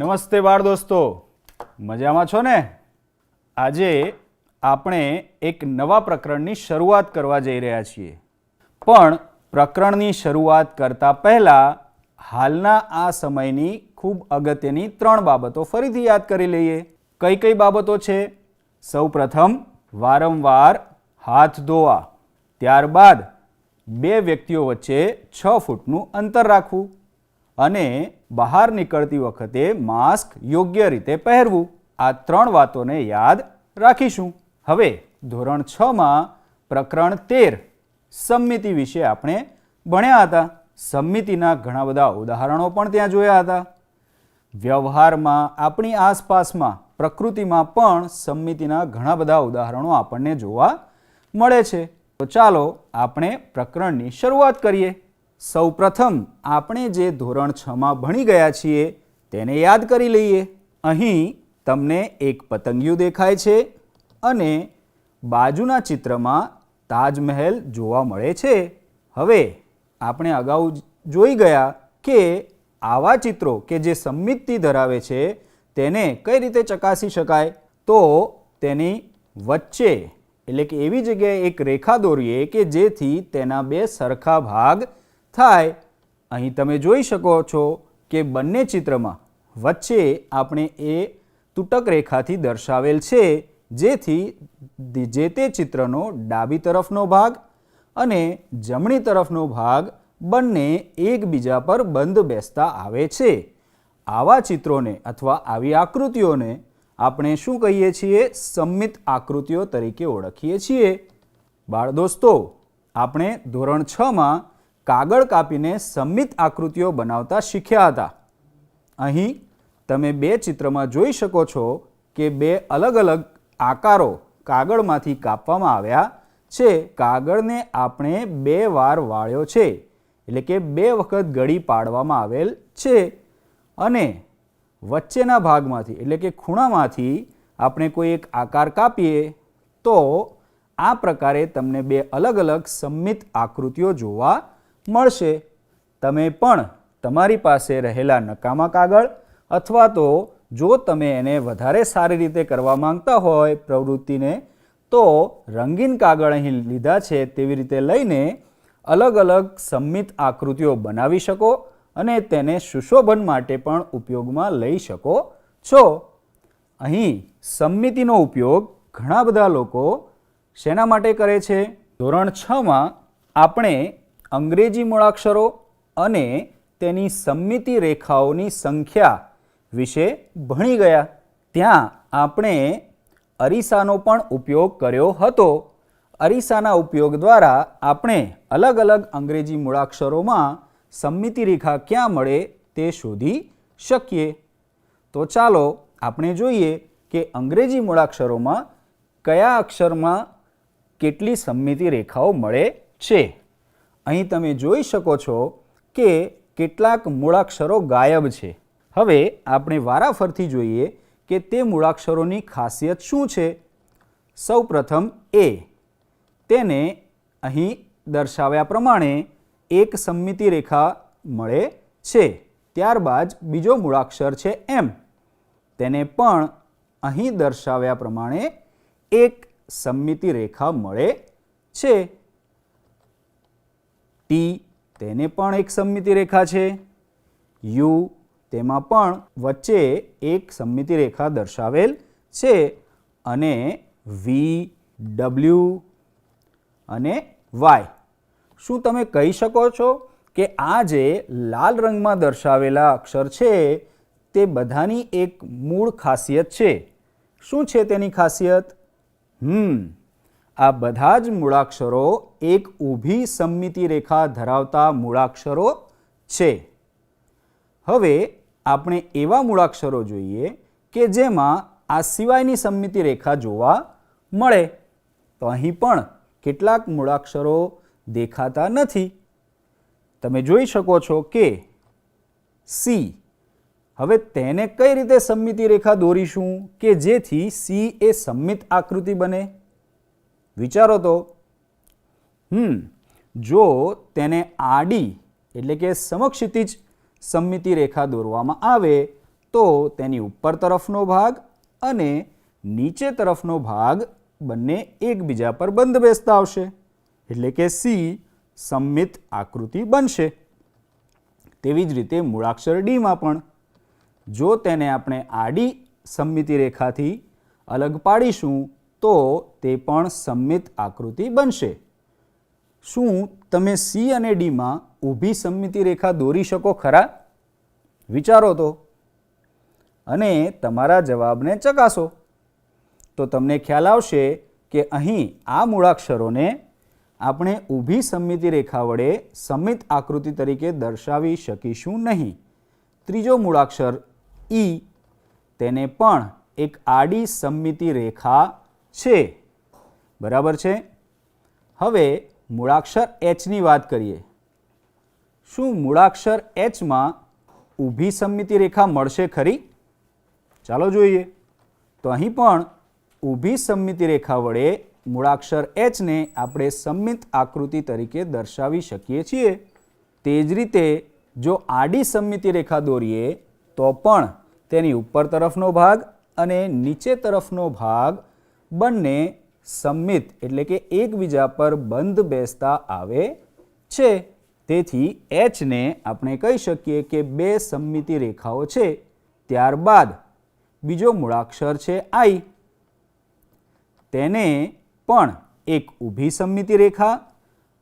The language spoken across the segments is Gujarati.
નમસ્તે બાળ દોસ્તો, મજામાં છો ને? આજે આપણે એક નવા પ્રકરણની શરૂઆત કરવા જઈ રહ્યા છીએ. પણ પ્રકરણની શરૂઆત કરતા પહેલા હાલના આ સમયની ખૂબ અગત્યની 3 બાબતો ફરીથી યાદ કરી લઈએ. કઈ કઈ બાબતો છે? સૌપ્રથમ વારંવાર હાથ ધોવા, ત્યારબાદ 2 વ્યક્તિઓ વચ્ચે 6 ફૂટનું અંતર રાખવું અને બહાર નીકળતી વખતે માસ્ક યોગ્ય રીતે પહેરવું. આ 3 વાતોને યાદ રાખીશું. હવે ધોરણ 6માં પ્રકરણ 13 સંમિતિ વિશે આપણે ભણ્યા હતા. સંમિતિના ઘણા બધા ઉદાહરણો પણ ત્યાં જોયા હતા. વ્યવહારમાં, આપણી આસપાસમાં, પ્રકૃતિમાં પણ સંમિતિના ઘણા બધા ઉદાહરણો આપણને જોવા મળે છે. તો ચાલો આપણે પ્રકરણની શરૂઆત કરીએ. સૌપ્રથમ આપણે જે ધોરણ 6માં ભણી ગયા છીએ તેને યાદ કરી લઈએ. અહીં તમને એક પતંગિયું દેખાય છે અને બાજુના ચિત્રમાં તાજમહેલ જોવા મળે છે. હવે આપણે અગાઉ જોઈ ગયા કે આવા ચિત્રો કે જે સંમિતિ ધરાવે છે તેને કઈ રીતે ચકાસી શકાય? તો તેની વચ્ચે એટલે કે એવી જગ્યાએ એક રેખા દોરીએ કે જેથી તેના 2 સરખા ભાગ થાય. અહીં તમે જોઈ શકો છો કે બંને ચિત્રમાં વચ્ચે આપણે એ તૂટક રેખાથી દર્શાવેલ છે, જેથી જે તે ચિત્રનો ડાબી તરફનો ભાગ અને જમણી તરફનો ભાગ બંને એકબીજા પર બંધ બેસતા આવે છે. આવા ચિત્રોને અથવા આવી આકૃતિઓને આપણે શું કહીએ છીએ? સંમિત આકૃતિઓ તરીકે ઓળખીએ છીએ. બાળ દોસ્તો, આપણે ધોરણ 6માં કાગળ કાપીને સંમિત આકૃતિઓ બનાવતા શીખ્યા હતા. અહીં તમે 2 ચિત્રમાં જોઈ શકો છો કે 2 અલગ અલગ આકારો કાગળમાંથી કાપવામાં આવ્યા છે. કાગળને આપણે 2 વાર વાળ્યો છે, એટલે કે 2 વખત ગળી પાડવામાં આવેલ છે અને વચ્ચેના ભાગમાંથી એટલે કે ખૂણામાંથી આપણે કોઈ એક આકાર કાપીએ તો આ પ્રકારે તમને 2 અલગ અલગ સંમિત આકૃતિઓ જોવા મળશે. તમે પણ તમારી પાસે રહેલા નકામા કાગળ અથવા તો જો તમે એને વધારે સારી રીતે કરવા માંગતા હોય પ્રવૃત્તિને, તો રંગીન કાગળ અહીં લીધા છે તેવી રીતે લઈને અલગ અલગ સંમિત આકૃતિઓ બનાવી શકો અને તેને સુશોભન માટે પણ ઉપયોગમાં લઈ શકો છો. અહીં સંમિતિનો ઉપયોગ ઘણા બધા લોકો શેના માટે કરે છે? ધોરણ 6માં આપણે અંગ્રેજી મૂળાક્ષરો અને તેની સંમિતિ રેખાઓની સંખ્યા વિશે ભણી ગયા. ત્યાં આપણે અરીસાનો પણ ઉપયોગ કર્યો હતો. અરીસાના ઉપયોગ દ્વારા આપણે અલગ અલગ અંગ્રેજી મૂળાક્ષરોમાં સંમિતિ રેખા ક્યાં મળે તે શોધી શકીએ. તો ચાલો આપણે જોઈએ કે અંગ્રેજી મૂળાક્ષરોમાં કયા અક્ષરમાં કેટલી સંમિતિ રેખાઓ મળે છે. અહીં તમે જોઈ શકો છો કે કેટલાક મૂળાક્ષરો ગાયબ છે. હવે આપણે વારાફરતી જોઈએ કે તે મૂળાક્ષરોની ખાસિયત શું છે. સૌપ્રથમ એ, તેને અહીં દર્શાવ્યા પ્રમાણે એક સંમિતિ રેખા મળે છે. ત્યારબાદ બીજો મૂળાક્ષર છે એમ, તેને પણ અહીં દર્શાવ્યા પ્રમાણે એક સંમિતિ રેખા મળે છે. ટી, તેને પણ એક સંમિતિ રેખા છે. યુ, તેમાં પણ વચ્ચે એક સંમિતિ રેખા દર્શાવેલ છે. અને વી, ડબલ્યુ અને વાય. શું તમે કહી શકો છો કે આ જે લાલ રંગમાં દર્શાવેલા અક્ષર છે તે બધાની એક મૂળ ખાસિયત છે? શું છે તેની ખાસિયત? આ બધા જ મૂળાક્ષરો એક ઊભી સંમિતિ રેખા ધરાવતા મૂળાક્ષરો છે. હવે આપણે એવા મૂળાક્ષરો જોઈએ કે જેમાં આ સિવાયની સંમિતિ રેખા જોવા મળે. તો અહીં પણ કેટલાક મૂળાક્ષરો દેખાતા નથી. તમે જોઈ શકો છો કે સી. હવે તેને કઈ રીતે સંમિતિ રેખા દોરીશું કે જેથી સી એ સંમિત આકૃતિ બને? વિચારો તો. જો તેને આડી એટલે કે સમક્ષિતિજ સંમિતિ રેખા દોરવામાં આવે તો તેની ઉપર તરફનો ભાગ અને નીચે તરફનો ભાગ બંને એકબીજા પર બંધ બેસતા આવશે, એટલે કે સી સમમિત આકૃતિ બનશે. તેવી જ રીતે મૂળાક્ષર ડીમાં પણ જો તેને આપણે આડી સમમિતિ રેખાથી અલગ પાડીશું તો તે પણ સમમિત આકૃતિ બનશે. શું તમે સી અને ડીમાં ઊભી સમમિતિ રેખા દોરી શકો ખરા? વિચારો તો અને તમારા જવાબને ચકાસો તો તમને ખ્યાલ આવશે કે અહીં આ મૂળાક્ષરોને આપણે ઊભી સમમિતિ રેખા વડે સમમિત આકૃતિ તરીકે દર્શાવી શકીશું નહીં. ત્રીજો મૂળાક્ષર ઈ, તેને પણ એક આડી સમમિતિ રેખા છે. બરાબર છે. હવે મૂળાક્ષર એચની વાત કરીએ. શું મૂળાક્ષર એચમાં ઊભી સમમિતિ રેખા મળશે ખરી? ચાલો જોઈએ. તો અહીં પણ ઊભી સમમિતિ રેખા વડે મૂળાક્ષર એચને આપણે સમમિત આકૃતિ તરીકે દર્શાવી શકીએ છીએ. તે જ રીતે જો આડી સમમિતિ રેખા દોરીએ તો પણ તેની ઉપર તરફનો ભાગ અને નીચે તરફનો ભાગ બંને સમમિત એટલે કે એકબીજા પર બંધ બેસતા આવે છે. તેથી એચને આપણે કહી શકીએ કે બે સમમિતિ રેખાઓ છે. ત્યારબાદ બીજો મૂળાક્ષર છે આઈ, તેને પણ એક ઊભી સમમિતિ રેખા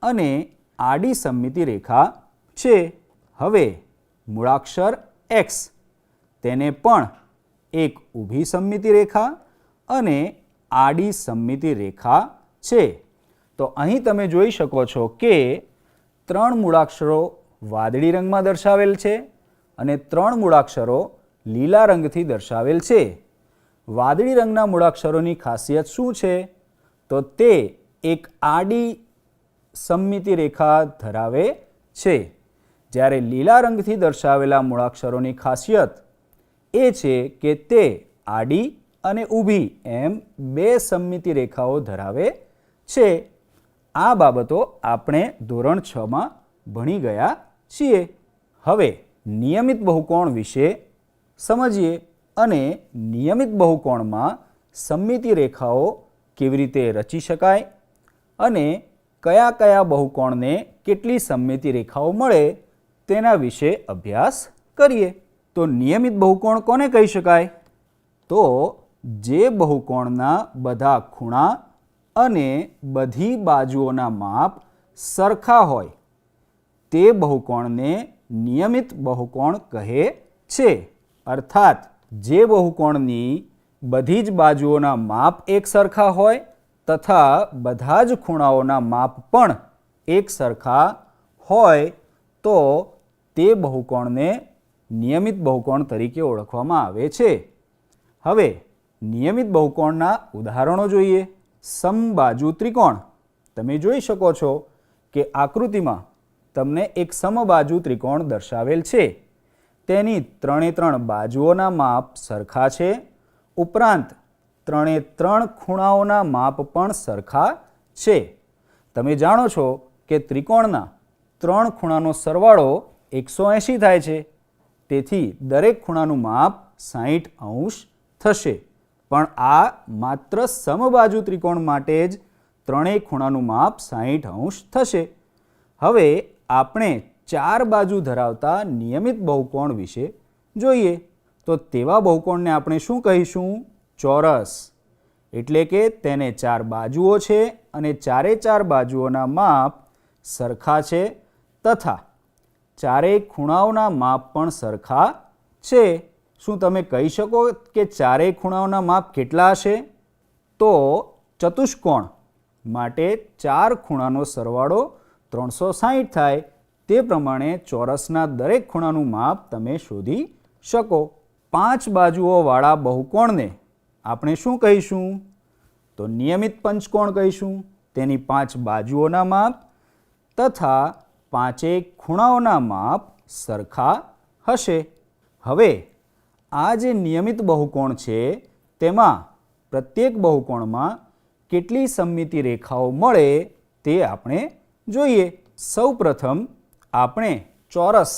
અને આડી સમમિતિ રેખા છે. હવે મૂળાક્ષર એક્સ, તેને પણ એક ઊભી સમમિતિ રેખા અને આડી સમમિતિ રેખા છે. તો અહીં તમે જોઈ શકો છો કે 3 મૂળાક્ષરો વાદળી રંગમાં દર્શાવેલ છે અને 3 મૂળાક્ષરો લીલા રંગથી દર્શાવેલ છે. વાદળી રંગના મૂળાક્ષરોની ખાસિયત શું છે? તો તે એક આડી સમમિતિ રેખા ધરાવે છે. જ્યારે લીલા રંગથી દર્શાવેલા મૂળાક્ષરોની ખાસિયત એ છે કે તે આડી અને ઊભી એમ બે સમમિતિ રેખાઓ ધરાવે છે. આ બાબતો આપણે ધોરણ 6માં ભણી ગયા છીએ. હવે નિયમિત બહુકોણ વિશે સમજીએ અને નિયમિત બહુકોણમાં સમમિતિ રેખાઓ કેવી રીતે રચી શકાય અને કયા કયા બહુકોણને કેટલી સમમિતિ રેખાઓ મળે તેના વિશે અભ્યાસ કરીએ. તો નિયમિત બહુકોણ કોને કહી શકાય? તો જે બહુકોણના બધા ખૂણા અને બધી બાજુઓના માપ સરખા હોય તે બહુકોણને નિયમિત બહુકોણ કહે છે. અર્થાત જે બહુકોણની બધી જ બાજુઓના માપ એક સરખા હોય તથા બધા જ ખૂણાઓના માપ પણ એક સરખા હોય તો તે બહુકોણને નિયમિત બહુકોણ તરીકે ઓળખવામાં આવે છે. હવે નિયમિત બહુકોણના ઉદાહરણો જોઈએ. સમબાજુ ત્રિકોણ. તમે જોઈ શકો છો કે આકૃતિમાં તમને એક સમબાજુ ત્રિકોણ દર્શાવેલ છે. તેની 3 બાજુઓના માપ સરખા છે. ઉપરાંત 3 ખૂણાઓના માપ પણ સરખા છે. તમે જાણો છો કે ત્રિકોણના 3 ખૂણાનો સરવાળો 180 થાય છે. તેથી દરેક ખૂણાનું માપ 60 અંશ થશે. પણ આ માત્ર સમબાજુ ત્રિકોણ માટે જ ત્રણેય ખૂણાનું માપ 60 અંશ થશે. હવે આપણે 4 બાજુ ધરાવતા નિયમિત બહુકોણ વિશે જોઈએ. તો તેવા બહુકોણને આપણે શું કહીશું? ચોરસ. એટલે કે તેને 4 બાજુઓ છે અને 4 બાજુઓના માપ સરખા છે તથા ચારેય ખૂણાઓના માપ પણ સરખા છે. શું તમે કહી શકો કે ચારેય ખૂણાઓના માપ કેટલા હશે? તો ચતુષ્કોણ માટે 4 ખૂણાનો સરવાળો 360 થાય. તે પ્રમાણે ચોરસના દરેક ખૂણાનું માપ તમે શોધી શકો. 5 બાજુઓવાળા બહુકોણને આપણે શું કહીશું? તો નિયમિત પંચકોણ કહીશું. તેની 5 બાજુઓના માપ તથા 5 ખૂણાઓના માપ સરખા હશે. હવે આ જે નિયમિત બહુકોણ છે તેમાં પ્રત્યેક બહુકોણમાં કેટલી સમમિતિ રેખાઓ મળે તે આપણે જોઈએ. સૌપ્રથમ આપણે ચોરસ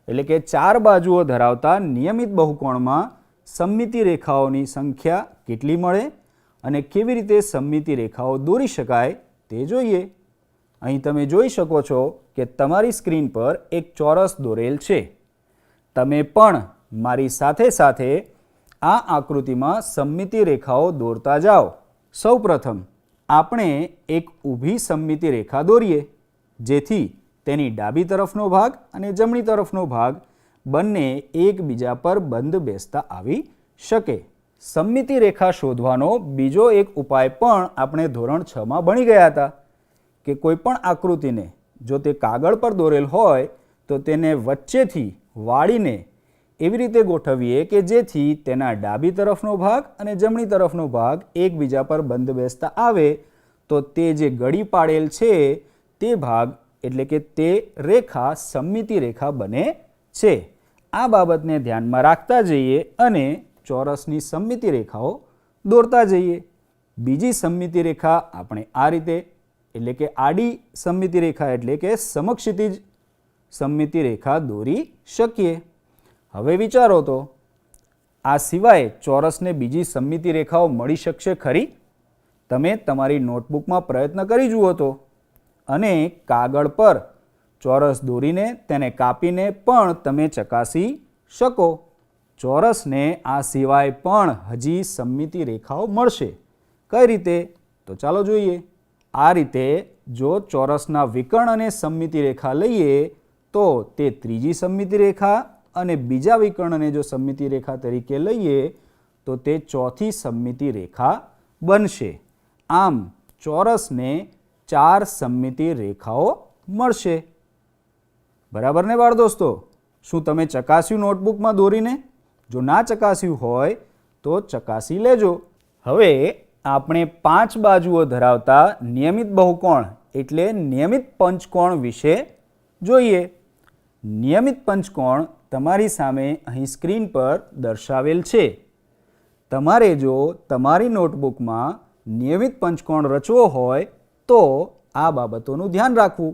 એટલે કે 4 બાજુઓ ધરાવતા નિયમિત બહુકોણમાં સમમિતિ રેખાઓની સંખ્યા કેટલી મળે અને કેવી રીતે સમમિતિ રેખાઓ દોરી શકાય તે જોઈએ. અહીં તમે જોઈ શકો છો કે તમારી સ્ક્રીન પર એક ચોરસ દોરેલ છે. તમે પણ મારી સાથે સાથે આ આકૃતિમાં સમમિતિ રેખાઓ દોરતા જાઓ. સૌપ્રથમ આપણે એક ઊભી સમમિતિ રેખા દોરીએ, જેથી તેની ડાબી તરફનો ભાગ અને જમણી તરફનો ભાગ બંને એકબીજા પર બંધ બેસતા આવી શકે. સમમિતિ રેખા શોધવાનો બીજો એક ઉપાય પણ આપણે ધોરણ 6માં ભણી ગયા હતા કે કોઈ પણ આકૃતિને જો તે કાગળ પર દોરેલ હોય તો તેને વચ્ચેથી વાળીને એવી રીતે ગોઠવીએ કે જેથી તેના ડાબી તરફનો ભાગ અને જમણી તરફનો ભાગ એકબીજા પર બંધ બેસતા આવે તો તે જે ગળી પાડેલ છે તે ભાગ એટલે કે તે રેખા સમમિતિ રેખા બને છે. આ બાબતને ધ્યાનમાં રાખતા જઈએ અને ચોરસની સમમિતિ રેખાઓ દોરતા જઈએ. બીજી સમમિતિ રેખા આપણે આ રીતે એટલે કે આડી સમમિતિ રેખા એટલે કે સમક્ષિતિજ સમમિતિ રેખા દોરી શકીએ. હવે વિચારો તો આ સિવાય ચોરસને બીજી સમમિતિ રેખાઓ મળી શકશે ખરી? તમે તમારી નોટબુકમાં પ્રયત્ન કરી જુઓ તો અને કાગળ પર ચોરસ દોરીને તેને કાપીને પણ તમે ચકાસી શકો. ચોરસને આ સિવાય પણ હજી સમમિતિ રેખાઓ મળશે. કઈ રીતે? તો ચાલો જોઈએ. આ રીતે જો ચોરસના વિકર્ણ અને સમમિતિ રેખા લઈએ તો તે ત્રીજી સમમિતિ રેખા અને બીજા વિકર્ણને જો સમમિતિ રેખા તરીકે લઈએ તો તે ચોથી સમમિતિ રેખા બનશે. આમ ચોરસને 4 સમમિતિ રેખાઓ મળશે. બરાબર ને બાળ દોસ્તો? શું તમે ચકાસ્યું નોટબુકમાં દોરીને? જો ના ચકાસ્યું હોય તો ચકાસી લેજો. હવે આપણે 5 બાજુઓ ધરાવતા નિયમિત બહુકોણ એટલે નિયમિત પંચકોણ વિશે જોઈએ. નિયમિત પંચકોણ તમારી સામે અહીં સ્ક્રીન પર દર્શાવેલ છે. તમારે જો તમારી નોટબુકમાં નિયમિત પંચકોણ રચવો હોય તો આ બાબતોનું ધ્યાન રાખવું.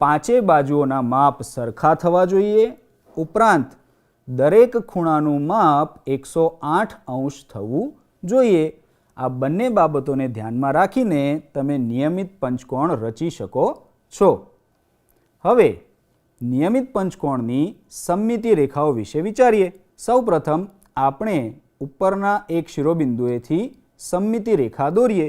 5 બાજુઓના માપ સરખા થવા જોઈએ. ઉપરાંત દરેક ખૂણાનું માપ 108 અંશ થવું જોઈએ. આ બંને બાબતોને ધ્યાનમાં રાખીને તમે નિયમિત પંચકોણ રચી શકો છો. હવે નિયમિત પંચકોણની સમમિતિ રેખાઓ વિશે વિચારીએ. સૌપ્રથમ આપણે ઉપરના એક શિરોબિંદુએથી સમમિતિ રેખા દોરીએ,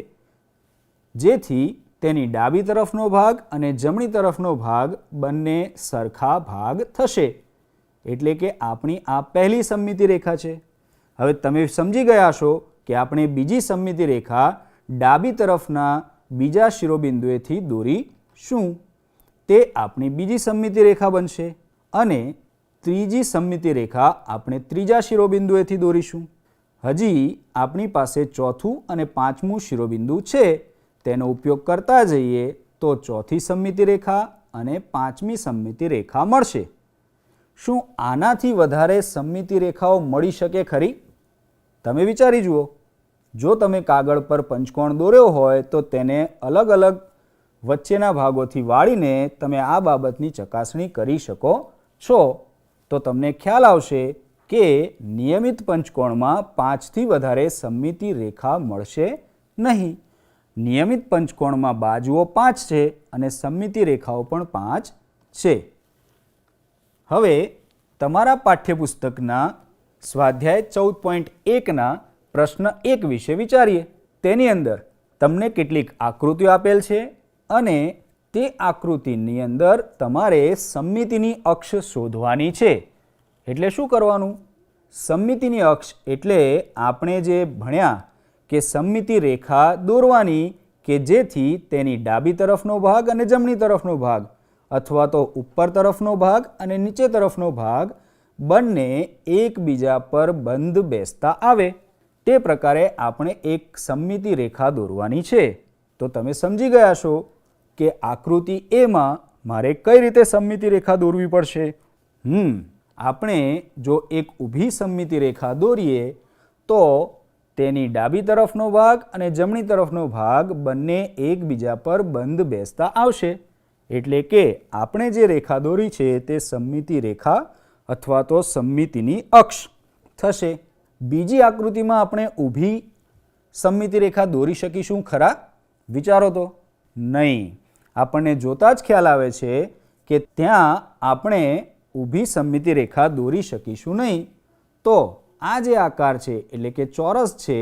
જેથી તેની ડાબી તરફનો ભાગ અને જમણી તરફનો ભાગ બંને સરખા ભાગ થશે. એટલે કે આપણી આ પહેલી સમમિતિ રેખા છે. હવે તમે સમજી ગયા છો કે આપણે બીજી સમમિતિ રેખા ડાબી તરફના બીજા શિરોબિંદુએથી દોરીશું. તે આપણી બીજી સમમિતિ રેખા બનશે અને ત્રીજી સમમિતિ રેખા આપણે ત્રીજા શિરોબિંદુએથી દોરીશું. હજી આપણી પાસે ચોથું અને પાંચમું શિરોબિંદુ છે. તેનો ઉપયોગ કરતા જઈએ તો ચોથી સમમિતિ રેખા અને પાંચમી સમમિતિ રેખા મળશે. શું આનાથી વધારે સમમિતિ રેખાઓ મળી શકે ખરી? તમે વિચારી જુઓ. જો તમે કાગળ પર પંચકોણ દોર્યો હોય તો તેને અલગ અલગ વચ્ચેના ભાગોથી વાળીને તમે આ બાબતની ચકાસણી કરી શકો છો. તો તમને ખ્યાલ આવશે કે નિયમિત પંચકોણમાં 5થી વધારે સમમિતિ રેખા મળશે નહીં. નિયમિત પંચકોણમાં બાજુઓ 5 છે અને સમમિતિ રેખાઓ પણ 5 છે. હવે તમારા પાઠ્યપુસ્તકના સ્વાધ્યાય 14.1ના પ્રશ્ન 1 વિશે વિચારીએ. તેની અંદર તમને કેટલીક આકૃતિઓ આપેલ છે અને તે આકૃતિની અંદર તમારે સમમિતિની અક્ષ શોધવાની છે. એટલે શું કરવાનું? સમમિતિની અક્ષ એટલે આપણે જે ભણ્યા કે સમમિતિ રેખા દોરવાની કે જેથી તેની ડાબી તરફનો ભાગ અને જમણી તરફનો ભાગ અથવા તો ઉપર તરફનો ભાગ અને નીચે તરફનો ભાગ બંને એકબીજા પર બંધ બેસતા આવે. તે પ્રકારે આપણે એક સમમિતિ રેખા દોરવાની છે. તો તમે સમજી ગયા છો કે આકૃતિ એમાં મારે કઈ રીતે સમમિતિ રેખા દોરવી પડશે. આપણે જો એક ઊભી સમમિતિ રેખા દોરીએ તો તેની ડાબી તરફનો ભાગ અને જમણી તરફનો ભાગ બંને એકબીજા પર બંધ બેસતા આવશે. એટલે કે આપણે જે રેખા દોરી છે તે સમમિતિ રેખા અથવા તો સમમિતિની અક્ષ થશે. બીજી આકૃતિમાં આપણે ઊભી સમમિતિ રેખા દોરી શકીશું ખરા? વિચારો તો. નહીં. આપણને જોતા જ ખ્યાલ આવે છે કે ત્યાં આપણે ઊભી સમમિતિ રેખા દોરી શકીશું નહીં. તો આ જે આકાર છે એટલે કે ચોરસ છે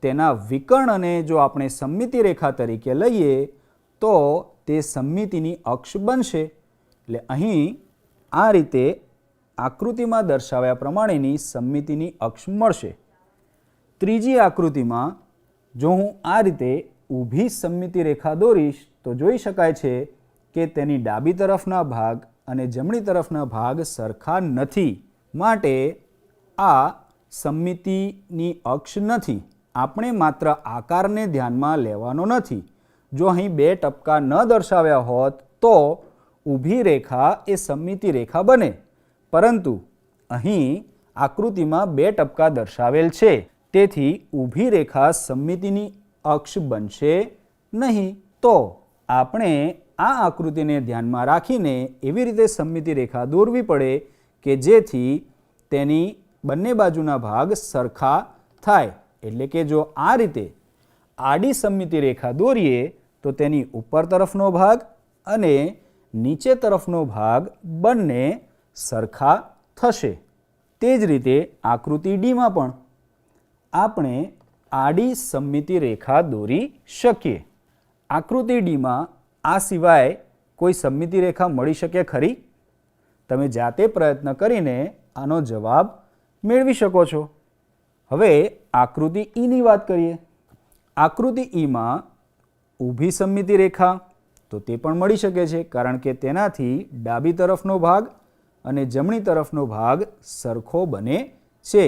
તેના વિકર્ણને જો આપણે સમમિતિ રેખા તરીકે લઈએ તો તે સમમિતિની અક્ષ બનશે. એટલે અહીં આ રીતે આકૃતિમાં દર્શાવ્યા પ્રમાણેની સમમિતિની અક્ષ મળશે. ત્રીજી આકૃતિમાં જો હું આ રીતે ઊભી સમમિતિ રેખા દોરીશ તો જોઈ શકાય છે કે તેની ડાબી તરફના ભાગ અને જમણી તરફના ભાગ સરખા નથી, માટે આ સમમિતિની અક્ષ નથી. આપણે માત્ર આકારને ધ્યાનમાં લેવાનો નથી. જો અહીં બે ટપકા ન દર્શાવ્યા હોત તો ઊભી રેખા એ સમમિતિ રેખા બને, પરંતુ અહીં આકૃતિમાં બે ટપકા દર્શાવેલ છે, તેથી ઊભી રેખા સમમિતિની અક્ષ બનશે નહીં. તો આપણે આ આકૃતિને ધ્યાનમાં રાખીને એવી રીતે સમમિતિ રેખા દોરવી પડે કે જેથી તેની બંને બાજુના ભાગ સરખા થાય. એટલે કે જો આ રીતે આડી સમમિતિ રેખા દોરીએ તો તેની ઉપર તરફનો ભાગ અને નીચે તરફનો ભાગ બંને સરખા થશે. તે જ રીતે આકૃતિ ડીમાં પણ આપણે આડી સમમિતિ રેખા દોરી શકીએ. આકૃતિ ડીમાં આ સિવાય કોઈ સમમિતિ રેખા મળી શકે ખરી? તમે જાતે પ્રયત્ન કરીને આનો જવાબ મેળવી શકો છો. હવે આકૃતિ ઈની વાત કરીએ. આકૃતિ ઈમાં ઊભી સમમિતિ રેખા તો તે પણ મળી શકે છે, કારણ કે તેનાથી ડાબી તરફનો ભાગ અને જમણી તરફનો ભાગ સરખો બને છે.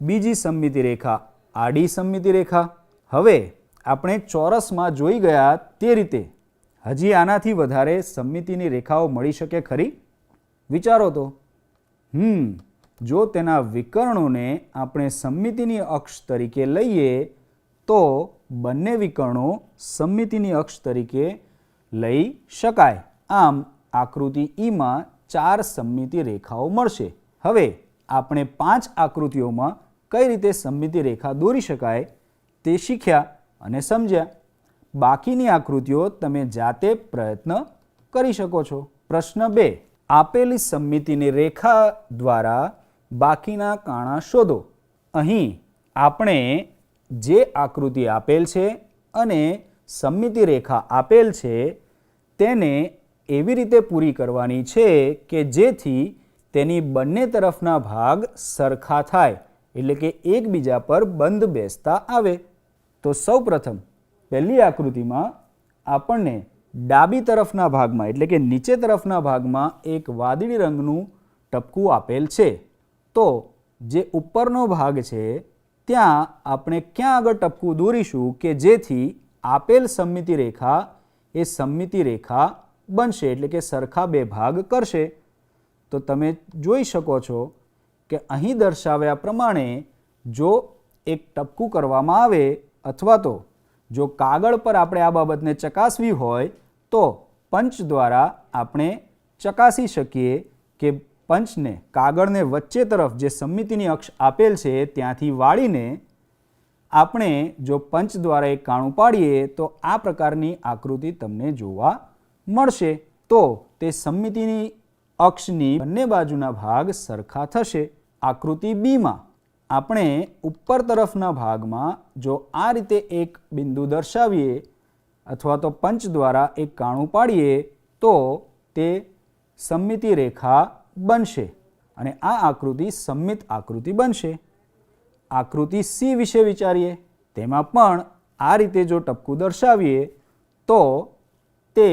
બીજી સમમિતિ રેખા આડી સમમિતિ રેખા. હવે આપણે ચોરસમાં જોઈ ગયા તે રીતે હજી આનાથી વધારે સમમિતિની રેખાઓ મળી શકે ખરી? વિચારો તો. જો તેના વિકર્ણોને આપણે સમમિતિની અક્ષ તરીકે લઈએ તો બંને વિકર્ણો સમમિતિની અક્ષ તરીકે લઈ શકાય. આમ આકૃતિ ઈમાં 4 સમમિતિ રેખાઓ મળશે. હવે આપણે 5 આકૃતિઓમાં કઈ રીતે સમમિતિ રેખા દોરી શકાય તે શીખ્યા અને સમજ્યા. બાકીની આકૃતિઓ તમે જાતે પ્રયત્ન કરી શકો છો. પ્રશ્ન 2. આપેલી સમમિતિની રેખા દ્વારા બાકીના કાણા શોધો. અહીં આપણે જે આકૃતિ આપેલ છે અને સમમિતિ રેખા આપેલ છે તેને એવી રીતે પૂરી કરવાની છે કે જેથી તેની બંને તરફના ભાગ સરખા થાય, એટલે કે એકબીજા પર બંધ બેસતા આવે. તો સૌપ્રથમ પહેલી આકૃતિમાં આપણને ડાબી તરફના ભાગમાં એટલે કે નીચે તરફના ભાગમાં એક વાદળી રંગનું ટપકું આપેલ છે. તો જે ઉપરનો ભાગ છે ત્યાં આપણે ક્યાં આગળ ટપકું દોરીશું કે જેથી આપેલ સમમિતિ રેખા એ સમમિતિ રેખા બનશે, એટલે કે સરખા બે ભાગ કરશે. તો તમે જોઈ શકો છો કે અહીં દર્શાવ્યા પ્રમાણે જો એક ટપકું કરવામાં આવે અથવા તો જો કાગળ પર આપણે આ બાબતને ચકાસવી હોય તો પંચ દ્વારા આપણે ચકાસી શકીએ કે પંચને કાગળને વચ્ચે તરફ જે સમમિતિની અક્ષ આપેલ છે ત્યાંથી વાળીને આપણે જો પંચ દ્વારા એક કાણું પાડીએ તો આ પ્રકારની આકૃતિ તમને જોવા મળશે. તો તે સમમિતિની અક્ષની બંને બાજુના ભાગ સરખા થશે. આકૃતિ બીમાં આપણે ઉપર તરફના ભાગમાં જો આ રીતે એક બિંદુ દર્શાવીએ અથવા તો પંચ દ્વારા એક કાણું પાડીએ તો તે સમમિતિ રેખા બનશે અને આ આકૃતિ સમમિત આકૃતિ બનશે. આકૃતિ સી વિશે વિચારીએ. તેમાં પણ આ રીતે જો ટપકું દર્શાવીએ તો તે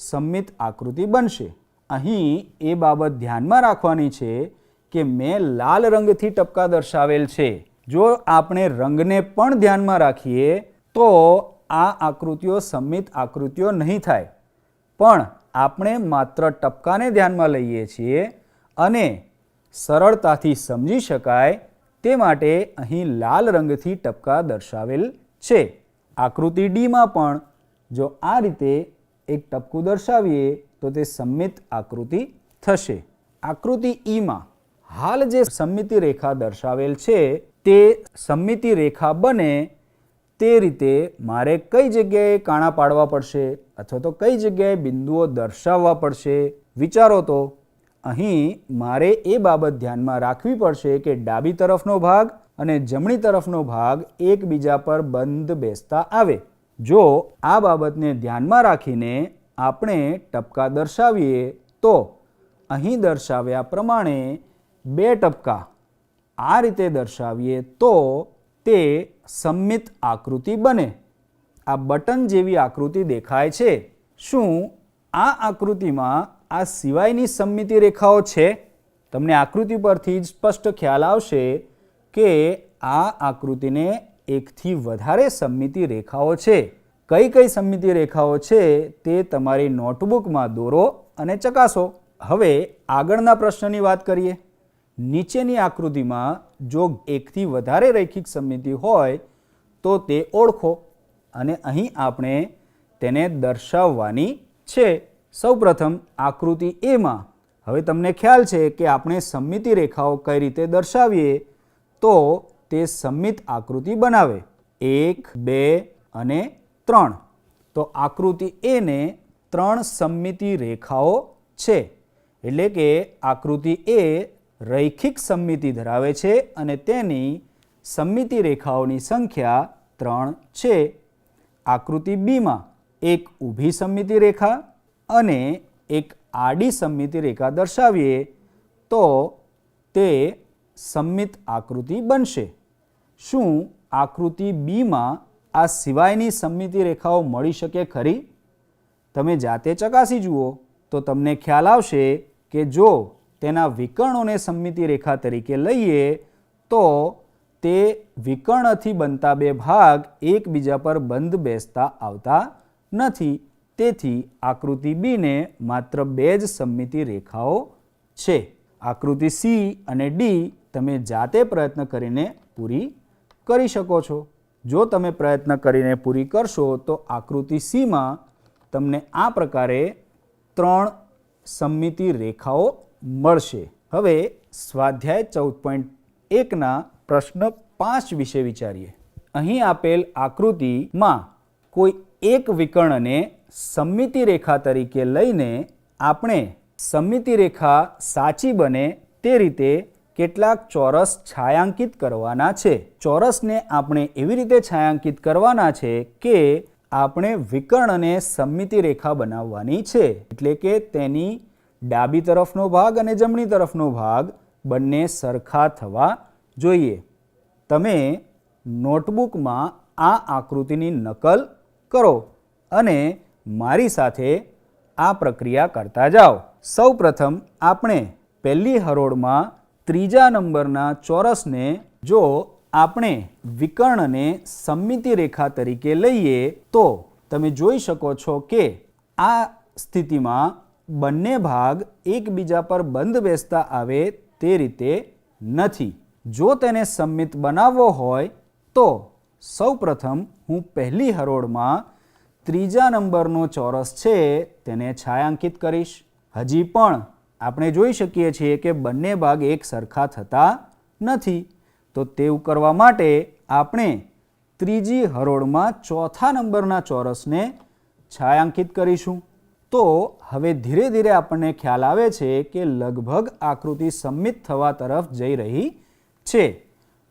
સમમિત આકૃતિ બનશે. અહીં એ બાબત ધ્યાનમાં રાખવાની છે કે મેં લાલ રંગથી ટપકા દર્શાવેલ છે. જો આપણે રંગને પણ ધ્યાનમાં રાખીએ તો આ આકૃતિઓ સમમિત આકૃતિઓ નહીં થાય, પણ આપણે માત્ર ટપકાને ધ્યાનમાં લઈએ છીએ અને સરળતાથી સમજી શકાય તે માટે અહીં લાલ રંગથી ટપકા દર્શાવેલ છે. આકૃતિ ડીમાં પણ જો આ રીતે એક ટપકું દર્શાવીએ તો તે સમમિત આકૃતિ થશે. આકૃતિ ઈમાં હાલ જે સમમિતિ રેખા દર્શાવેલ છે તે સમમિતિ રેખા બને તે રીતે મારે કઈ જગ્યાએ કાણા પાડવા પડશે અથવા તો કઈ જગ્યાએ બિંદુઓ દર્શાવવા પડશે વિચારો. તો અહીં મારે એ બાબત ધ્યાનમાં રાખવી પડશે કે ડાબી તરફનો ભાગ અને જમણી તરફનો ભાગ એકબીજા પર બંધ બેસતા આવે. જો આ બાબતને ધ્યાનમાં રાખીને આપણે ટપકા દર્શાવીએ તો અહીં દર્શાવ્યા પ્રમાણે 2 ટપકા આ રીતે દર્શાવીએ તો તે સમમિત આકૃતિ બને. આ બટન જેવી આકૃતિ દેખાય છે. શું આ આકૃતિમાં આ સિવાયની સમમિતિ રેખાઓ છે? તમને આકૃતિ પરથી જ સ્પષ્ટ ખ્યાલ આવશે કે આ આકૃતિને એકથી વધારે સમમિતિ રેખાઓ છે. કઈ કઈ સમમિતિ રેખાઓ છે તે તમારી નોટબુકમાં દોરો અને ચકાસો. હવે આગળના પ્રશ્નની વાત કરીએ. નીચેની આકૃતિમાં જો એકથી વધારે રૈખિક સમમિતિ હોય તો તે ઓળખો અને અહીં આપણે તેને દર્શાવવાની છે. સૌપ્રથમ આકૃતિ એમાં હવે તમને ખ્યાલ છે કે આપણે સમમિતિ રેખાઓ કઈ રીતે દર્શાવીએ તો તે સમમિત આકૃતિ બનાવે 1, 2 અને 3. તો આકૃતિ એને 3 સમમિતિ રેખાઓ છે. એટલે કે આકૃતિ એ રૈખિક સમમિતિ ધરાવે છે અને તેની સમમિતિ રેખાઓની સંખ્યા 3 છે. આકૃતિ બીમાં એક ઊભી સમમિતિ રેખા અને એક આડી સમમિતિ રેખા દર્શાવીએ તો તે સમમિત આકૃતિ બનશે. શું આકૃતિ બીમાં આ સિવાયની સમમિતિ રેખાઓ મળી શકે ખરી? તમે જાતે ચકાસી જુઓ તો તમને ખ્યાલ આવશે કે જો તેના વિકર્ણોને સમમિતિ રેખા તરીકે લઈએ તો તે વિકર્ણથી બનતા 2 ભાગ એકબીજા પર બંધ બેસતા આવતા નથી. તેથી આકૃતિ બીને માત્ર 2 જ સમમિતિ રેખાઓ છે. આકૃતિ સી અને ડી તમે જાતે પ્રયત્ન કરીને પૂરી કરી શકો છો. જો તમે પ્રયત્ન કરીને પૂરી કરશો તો આકૃતિ સીમાં તમને આ પ્રકારે 3 સમમિતિ રેખાઓ મળશે. હવે સ્વાધ્યાય 14.1ના પ્રશ્ન 5 વિશે વિચારીએ. અહીં આપેલ આકૃતિમાં કોઈ એક વિકર્ણને સમમિતિ રેખા તરીકે લઈને આપણે સમમિતિ રેખા સાચી બને તે રીતે કેટલાક ચોરસ છાયાંકિત કરવાના છે. ચોરસને આપણે એવી રીતે છાયાંકિત કરવાના છે કે આપણે વિકર્ણને સમમિતિ રેખા બનાવવાની છે. એટલે કે તેની ડાબી તરફનો ભાગ અને જમણી તરફનો ભાગ બંને સરખા થવા જોઈએ. તમે નોટબુકમાં આ આકૃતિની નકલ કરો અને મારી સાથે આ પ્રક્રિયા કરતા જાઓ. સૌપ્રથમ આપણે પહેલી હરોળમાં 3જા નંબરના ચોરસને જો આપણે વિકર્ણને સમમિતિ રેખા તરીકે લઈએ તો તમે જોઈ શકો છો કે આ સ્થિતિમાં બંને ભાગ એકબીજા પર બંધ બેસતા આવે તે રીતે નથી. જો તેને સમમિત બનાવવો હોય તો સૌપ્રથમ હું પહેલી હરોળમાં 3જા નંબરનો ચોરસ છે તેને છાયાંકિત કરીશ. હજી પણ આપણે જોઈ શકીએ છીએ કે બંને ભાગ એક સરખા થતા નથી. તો તેવું કરવા માટે આપણે 3જી હરોળમાં 4થા નંબરના ચોરસને છાયાંકિત કરીશું. તો હવે ધીરે ધીરે આપણને ખ્યાલ આવે છે કે લગભગ આકૃતિ સમમિત થવા તરફ જઈ રહી છે.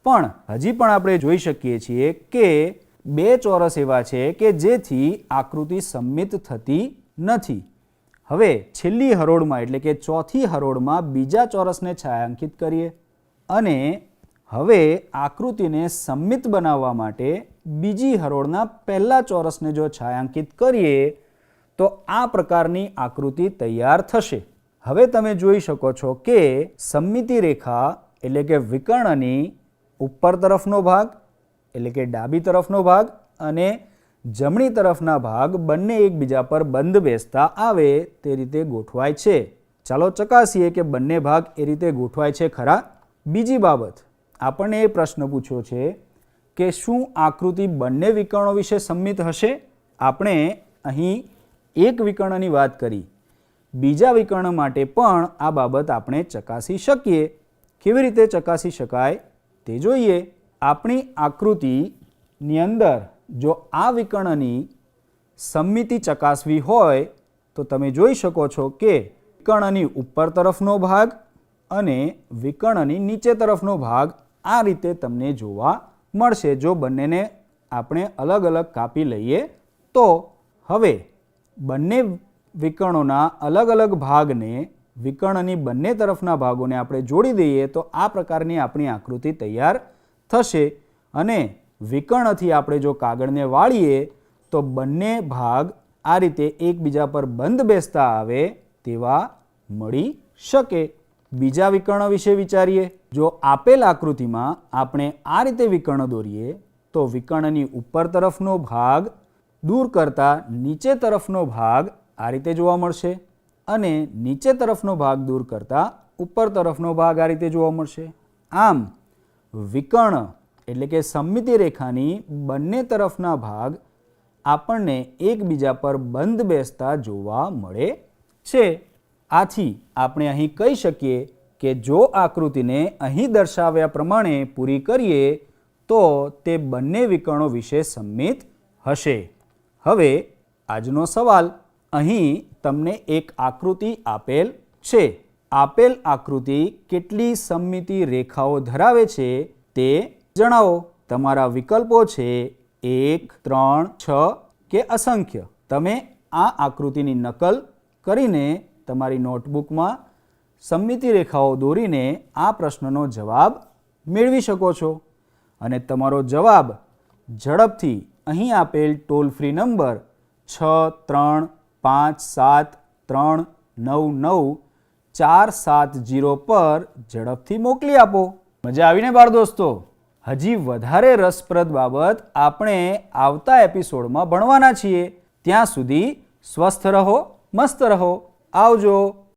પણ હજી પણ આપણે જોઈ શકીએ છીએ કે 2 ચોરસ એવા છે કે જેથી આકૃતિ સમમિત થતી નથી. હવે છેલ્લી હરોળમાં એટલે કે 4થી હરોળમાં બીજા ચોરસને છાયાંકિત કરીએ અને હવે આકૃતિને સમમિત બનાવવા માટે બીજી હરોળના પહેલા ચોરસને જો છાયાંકિત કરીએ તો આ પ્રકારની આકૃતિ તૈયાર થશે. હવે તમે જોઈ શકો છો કે સમમિતિ રેખા એટલે કે વિકર્ણની ઉપર તરફનો ભાગ એટલે કે ડાબી તરફનો ભાગ અને જમણી તરફના ભાગ બંને એકબીજા પર બંધ બેસતા આવે તે રીતે ગોઠવાય છે. ચાલો ચકાસીએ કે બંને ભાગ એ રીતે ગોઠવાય છે ખરા. બીજી બાબત આપણને એ પ્રશ્ન પૂછ્યો છે કે શું આકૃતિ બંને વિકર્ણો વિશે સમમિત હશે? આપણે અહીં એક વિકર્ણની વાત કરી બીજા વિકર્ણ માટે પણ આ બાબત આપણે ચકાસી શકીએ. કેવી રીતે ચકાસી શકાય તે જોઈએ. આપણી આકૃતિની અંદર જો આ વિકર્ણની સમમિતિ ચકાસવી હોય તો તમે જોઈ શકો છો કે વિકર્ણની ઉપર તરફનો ભાગ અને વિકર્ણની નીચે તરફનો ભાગ આ રીતે તમને જોવા મળશે જો બંનેને આપણે અલગ અલગ કાપી લઈએ તો. હવે બંને વિકર્ણોના અલગ અલગ ભાગને વિકર્ણની બંને તરફના ભાગોને આપણે જોડી દઈએ તો આ પ્રકારની આપણી આકૃતિ તૈયાર થશે. અને વિકર્ણથી આપણે જો કાગળને વાળીએ તો બંને ભાગ આ રીતે એકબીજા પર બંધ બેસતા આવે તેવા મળી શકે. બીજા વિકર્ણ વિશે વિચારીએ. જો આપેલ આકૃતિમાં આપણે આ રીતે વિકર્ણ દોરીએ તો વિકર્ણની ઉપર તરફનો ભાગ દૂર કરતા નીચે તરફનો ભાગ આ રીતે જોવા મળશે અને નીચે તરફનો ભાગ દૂર કરતા ઉપર તરફનો ભાગ આ રીતે જોવા મળશે. આમ વિકર્ણ એટલે કે સમમિતિ રેખાની બંને તરફના ભાગ આપણને એકબીજા પર બંધ બેસતા જોવા મળે છે. આથી આપણે અહીં કહી શકીએ કે જો આકૃતિને અહીં દર્શાવ્યા પ્રમાણે પૂરી કરીએ તો તે બંને વિકર્ણો વિશે સમમિત હશે. હવે આજનો સવાલ. અહીં તમને એક આકૃતિ આપેલ છે. આપેલ આકૃતિ કેટલી સમમિતિ રેખાઓ ધરાવે છે તે જણાવો. તમારા વિકલ્પો છે 1, 3, 6 કે અસંખ્ય. તમે આ આકૃતિની નકલ કરીને તમારી નોટબુકમાં સમમિતિ રેખાઓ દોરીને આ પ્રશ્નનો જવાબ મેળવી શકો છો. અને તમારો જવાબ ઝડપથી અહીં આપેલ ટોલ ફ્રી નંબર 6357399470 પર ઝડપથી મોકલી આપો. મજા આવીને બાળ દોસ્તો? હજી વધારે રસપ્રદ બાબત આપણે આવતા એપિસોડમાં ભણવાના છીએ. ત્યાં સુધી સ્વસ્થ રહો, મસ્ત રહો. આવજો.